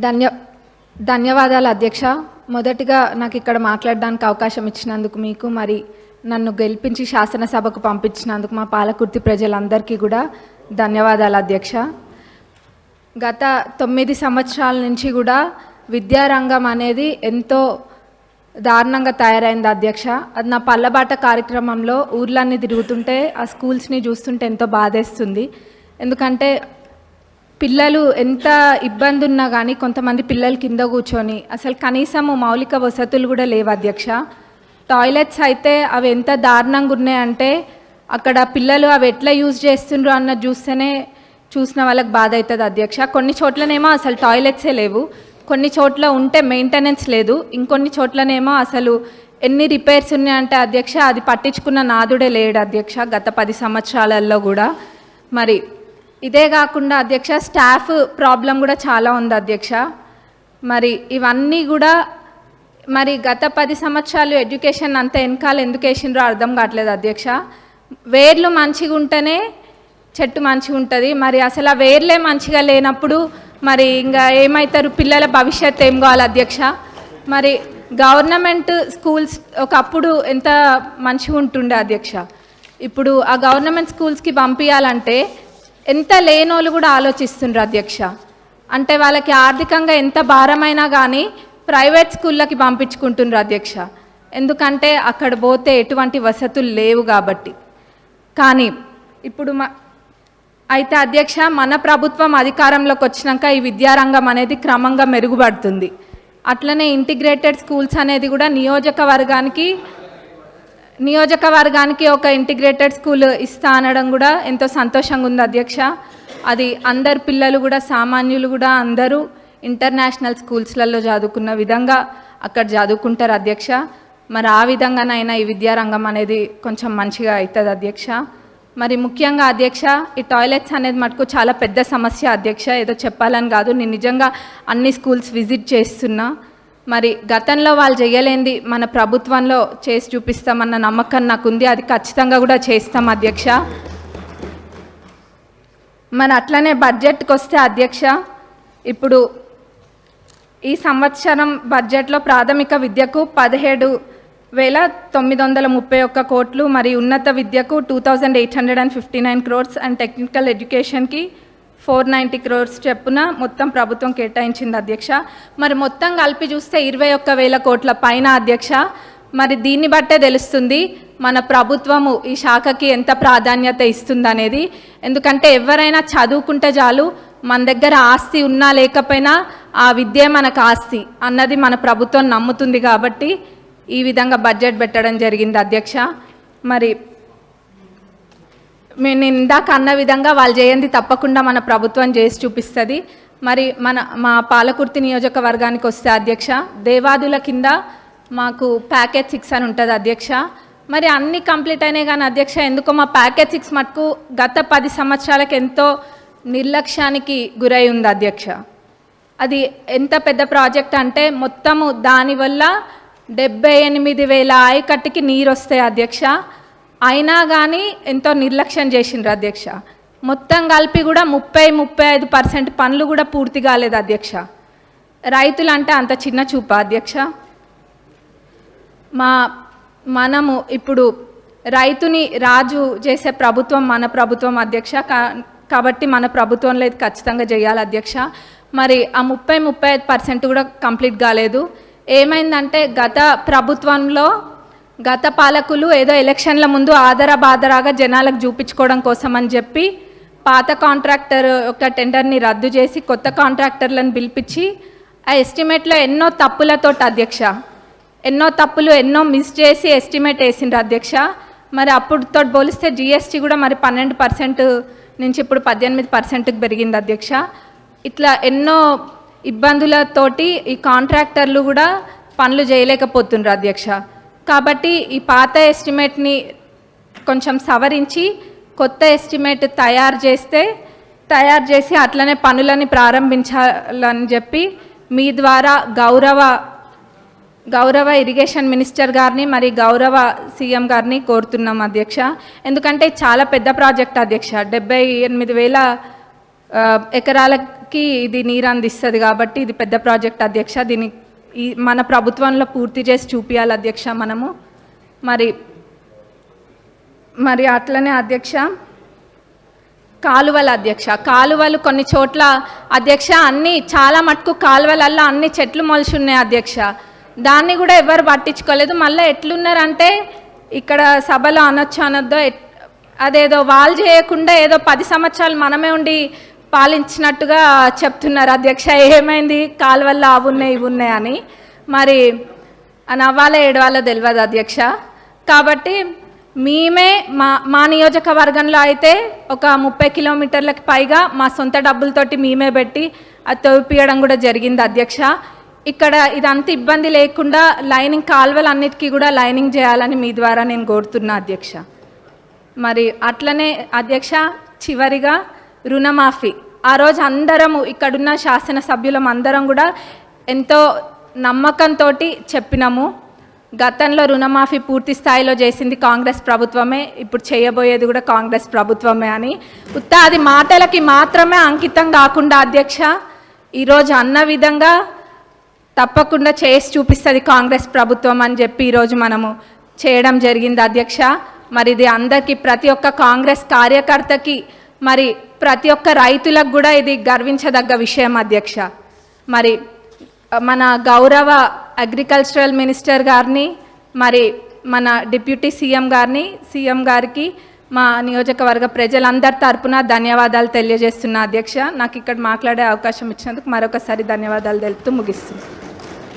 ధన్య ధన్యవాదాలు అధ్యక్ష. మొదటిగా నాకు ఇక్కడ మాట్లాడడానికి అవకాశం ఇచ్చినందుకు మీకు, మరి నన్ను గెలిపించి శాసనసభకు పంపించినందుకు మా పాలకుర్తి ప్రజలందరికీ కూడా ధన్యవాదాలు అధ్యక్ష. గత 9 సంవత్సరాల నుంచి కూడా విద్యారంగం అనేది ఎంతో దారుణంగా తయారైంది అధ్యక్ష. అది నా పల్లబాట కార్యక్రమంలో ఊర్లన్నీ తిరుగుతుంటే ఆ స్కూల్స్ని చూస్తుంటే ఎంతో బాధేస్తుంది. ఎందుకంటే పిల్లలు ఎంత ఇబ్బంది ఉన్నా కానీ కొంతమంది పిల్లలు కింద కూర్చొని అసలు కనీసము మౌలిక వసతులు కూడా లేవు అధ్యక్ష. టాయిలెట్స్ అయితే అవి ఎంత దారుణంగా ఉన్నాయంటే అక్కడ పిల్లలు అవి ఎట్లా యూజ్ చేస్తుండ్రు అన్నది చూస్తేనే చూసిన వాళ్ళకి బాధ అవుతుంది అధ్యక్ష. కొన్ని చోట్లనేమో అసలు టాయిలెట్సే లేవు, కొన్ని చోట్ల ఉంటే మెయింటెనెన్స్ లేదు, ఇంకొన్ని చోట్లనేమో అసలు ఎన్ని రిపేర్స్ ఉన్నాయంటే అధ్యక్ష అది పట్టించుకున్న నాదుడే లేడు అధ్యక్ష గత 10 సంవత్సరాలలో కూడా. మరి ఇదే కాకుండా అధ్యక్ష స్టాఫ్ ప్రాబ్లం కూడా చాలా ఉంది అధ్యక్ష. మరి ఇవన్నీ కూడా మరి గత 10 సంవత్సరాలు ఎడ్యుకేషన్ అంత వెనకాల ఎందుకు వేసిండ్రో అర్థం కావట్లేదు అధ్యక్ష. వేర్లు మంచిగా ఉంటేనే చెట్టు మంచిగా ఉంటుంది. మరి అసలు ఆ వేర్లే మంచిగా లేనప్పుడు మరి ఇంకా ఏమవుతారు, పిల్లల భవిష్యత్తు ఏం కావాలి అధ్యక్ష. మరి గవర్నమెంట్ స్కూల్స్ ఒకప్పుడు ఎంత మంచిగా ఉంటుండే అధ్యక్ష. ఇప్పుడు ఆ గవర్నమెంట్ స్కూల్స్కి పంపించాలంటే ఎంత లేనోళ్ళు కూడా ఆలోచిస్తుండ్రు అధ్యక్ష. అంటే వాళ్ళకి ఆర్థికంగా ఎంత భారమైనా కానీ ప్రైవేట్ స్కూళ్ళకి పంపించుకుంటుండ్రు అధ్యక్ష. ఎందుకంటే అక్కడ పోతే ఎటువంటి వసతులు లేవు కాబట్టి. కానీ ఇప్పుడు అయితే అధ్యక్ష మన ప్రభుత్వం అధికారంలోకి వచ్చినాక ఈ విద్యారంగం అనేది క్రమంగా మెరుగుపడుతుంది. అట్లనే ఇంటిగ్రేటెడ్ స్కూల్స్ అనేది కూడా నియోజకవర్గానికి ఒక ఇంటిగ్రేటెడ్ స్కూల్ ఇస్తా అనడం కూడా ఎంతో సంతోషంగా ఉంది అధ్యక్ష. అది అందరు పిల్లలు కూడా సామాన్యులు కూడా అందరూ ఇంటర్నేషనల్ స్కూల్స్లలో చదువుకున్న విధంగా అక్కడ చదువుకుంటారు అధ్యక్ష. మరి ఆ విధంగానైనా ఈ విద్యారంగం అనేది కొంచెం మంచిగా అవుతుంది అధ్యక్ష. మరి ముఖ్యంగా అధ్యక్ష ఈ టాయిలెట్స్ అనేది మటుకు చాలా పెద్ద సమస్య అధ్యక్ష. ఏదో చెప్పాలని కాదు, నేను నిజంగా అన్ని స్కూల్స్ విజిట్ చేస్తున్నా. మరి గతంలో వాళ్ళు చేయలేంది మన ప్రభుత్వంలో చేసి చూపిస్తామన్న నమ్మకం నాకు ఉంది. అది ఖచ్చితంగా కూడా చేస్తాం అధ్యక్ష. మరి అట్లనే బడ్జెట్కి వస్తే అధ్యక్ష, ఇప్పుడు ఈ సంవత్సరం బడ్జెట్లో ప్రాథమిక విద్యకు 17,931 కోట్లు, మరి ఉన్నత విద్యకు 2,859 crores అండ్ టెక్నికల్ ఎడ్యుకేషన్కి 490 crores చెప్పున మొత్తం ప్రభుత్వం కేటాయించింది అధ్యక్ష. మరి మొత్తం కలిపి చూస్తే 21,000 కోట్ల పైన అధ్యక్ష. మరి దీన్ని బట్టే తెలుస్తుంది మన ప్రభుత్వము ఈ శాఖకి ఎంత ప్రాధాన్యత ఇస్తుందనేది. ఎందుకంటే ఎవరైనా చదువుకుంటే చాలు, మన దగ్గర ఆస్తి ఉన్నా లేకపోయినా ఆ విద్య మనకు ఆస్తి అన్నది మన ప్రభుత్వం నమ్ముతుంది కాబట్టి ఈ విధంగా బడ్జెట్ పెట్టడం జరిగింది అధ్యక్ష. మరి నేను ఇందాక అన్న విధంగా వాళ్ళు చేయండి తప్పకుండా మన ప్రభుత్వం చేసి చూపిస్తుంది. మరి మా పాలకుర్తి నియోజకవర్గానికి వస్తే అధ్యక్ష, దేవాదుల కింద మాకు ప్యాకేజ్ 6 అని ఉంటుంది అధ్యక్ష. మరి అన్నీ కంప్లీట్ అయినాయి కానీ అధ్యక్ష ఎందుకో మా ప్యాకేజ్ 6 మటుకు గత 10 సంవత్సరాలకు ఎంతో నిర్లక్ష్యానికి గురై ఉంది అధ్యక్ష. అది ఎంత పెద్ద ప్రాజెక్ట్ అంటే మొత్తము దానివల్ల 78,000 ఆయకట్టుకి నీరు వస్తాయి అధ్యక్ష. అయినా కానీ ఎంతో నిర్లక్ష్యం చేసిండ్రు అధ్యక్ష. మొత్తం కలిపి కూడా 30-35% పనులు కూడా పూర్తి కాలేదు అధ్యక్ష. రైతులు అంటే అంత చిన్న చూపా అధ్యక్ష. మనము ఇప్పుడు రైతుని రాజు చేసే ప్రభుత్వం మన ప్రభుత్వం అధ్యక్ష. కాబట్టి మన ప్రభుత్వంలో ఇది ఖచ్చితంగా చేయాలి అధ్యక్ష. మరి ఆ 30-35% కూడా కంప్లీట్ కాలేదు. ఏమైందంటే గత ప్రభుత్వంలో గత పాలకులు ఏదో ఎలక్షన్ల ముందు ఆదరాబాదరాగా జనాలకు చూపించుకోవడం కోసం అని చెప్పి పాత కాంట్రాక్టర్ యొక్క టెండర్ని రద్దు చేసి కొత్త కాంట్రాక్టర్లను పిలిపించి ఆ ఎస్టిమేట్లో ఎన్నో తప్పులతో అధ్యక్ష, ఎన్నో మిస్ చేసి ఎస్టిమేట్ వేసిండ్రు అధ్యక్ష. మరి అప్పుడుతో పోలిస్తే జిఎస్టీ కూడా మరి 12% నుంచి ఇప్పుడు 18%కి పెరిగింది అధ్యక్ష. ఇట్లా ఎన్నో ఇబ్బందులతోటి ఈ కాంట్రాక్టర్లు కూడా పనులు చేయలేకపోతుండ్రు అధ్యక్ష. కాబట్టి ఈ పాత ఎస్టిమేట్ని కొంచెం సవరించి కొత్త ఎస్టిమేట్ తయారు చేసి అట్లనే పనులని ప్రారంభించాలని చెప్పి మీ ద్వారా గౌరవ ఇరిగేషన్ మినిస్టర్ గారిని మరి గౌరవ సీఎం గారిని కోరుతున్నాం అధ్యక్ష. ఎందుకంటే చాలా పెద్ద ప్రాజెక్ట్ అధ్యక్ష. 78,000 ఎకరాలకి ఇది నీరు అందిస్తుంది కాబట్టి ఇది పెద్ద ప్రాజెక్ట్ అధ్యక్ష. దీన్ని మన ప్రభుత్వంలో పూర్తి చేసి చూపించాలి అధ్యక్ష మనము. మరి అట్లనే అధ్యక్ష కాలువలు అధ్యక్ష, కాలువలు కొన్ని చోట్ల అధ్యక్ష అన్నీ చాలా మటుకు కాలువలల్లో అన్ని చెట్లు మొలిచి ఉన్నాయి అధ్యక్ష. దాన్ని కూడా ఎవరు పట్టించుకోలేదు. మళ్ళీ ఎట్లున్నారంటే ఇక్కడ సభలో అనొద్దో అదేదో వాళ్ళు చేయకుండా ఏదో 10 సంవత్సరాలు మనమే ఉండి పాలించినట్టుగా చెప్తున్నారు అధ్యక్ష. ఏమైంది కాలువల్లో అవి ఉన్నాయి ఇవి ఉన్నాయి అని. మరి నవ్వాలో ఏడవాలో తెలియదు అధ్యక్ష. కాబట్టి మేమే మా నియోజకవర్గంలో అయితే ఒక 30 కిలోమీటర్లకు పైగా మా సొంత డబ్బులతోటి మేమే పెట్టి అది తవ్విపియడం కూడా జరిగింది అధ్యక్ష. ఇక్కడ ఇదంతా ఇబ్బంది లేకుండా లైనింగ్ కాలువలన్నిటికీ కూడా లైనింగ్ చేయాలని మీ ద్వారా నేను కోరుతున్నా అధ్యక్ష. మరి అట్లనే అధ్యక్ష చివరిగా రుణమాఫీ, ఆ రోజు అందరము ఇక్కడున్న శాసనసభ్యులం అందరం కూడా ఎంతో నమ్మకంతో చెప్పినాము. గతంలో రుణమాఫీ పూర్తి స్థాయిలో చేసింది కాంగ్రెస్ ప్రభుత్వమే, ఇప్పుడు చేయబోయేది కూడా కాంగ్రెస్ ప్రభుత్వమే అని. అది మాటలకి మాత్రమే అంకితం కాకుండా అధ్యక్ష ఈరోజు అన్న విధంగా తప్పకుండా చేసి చూపిస్తుంది కాంగ్రెస్ ప్రభుత్వం అని చెప్పి ఈరోజు మనము చేయడం జరిగింది అధ్యక్ష. మరి ఇది అందరికీ ప్రతి ఒక్క కాంగ్రెస్ కార్యకర్తకి మరి ప్రతి ఒక్క రైతులకు కూడా ఇది గర్వించదగ్గ విషయం అధ్యక్ష. మరి మన గౌరవ అగ్రికల్చరల్ మినిస్టర్ గారిని మరి మన డిప్యూటీ సీఎం గారికి మా నియోజకవర్గ ప్రజలందరి తరపున ధన్యవాదాలు తెలియజేస్తున్నా అధ్యక్ష. నాకు ఇక్కడ మాట్లాడే అవకాశం ఇచ్చినందుకు మరొకసారి ధన్యవాదాలు తెలుపుతూ ముగిస్తున్నాను.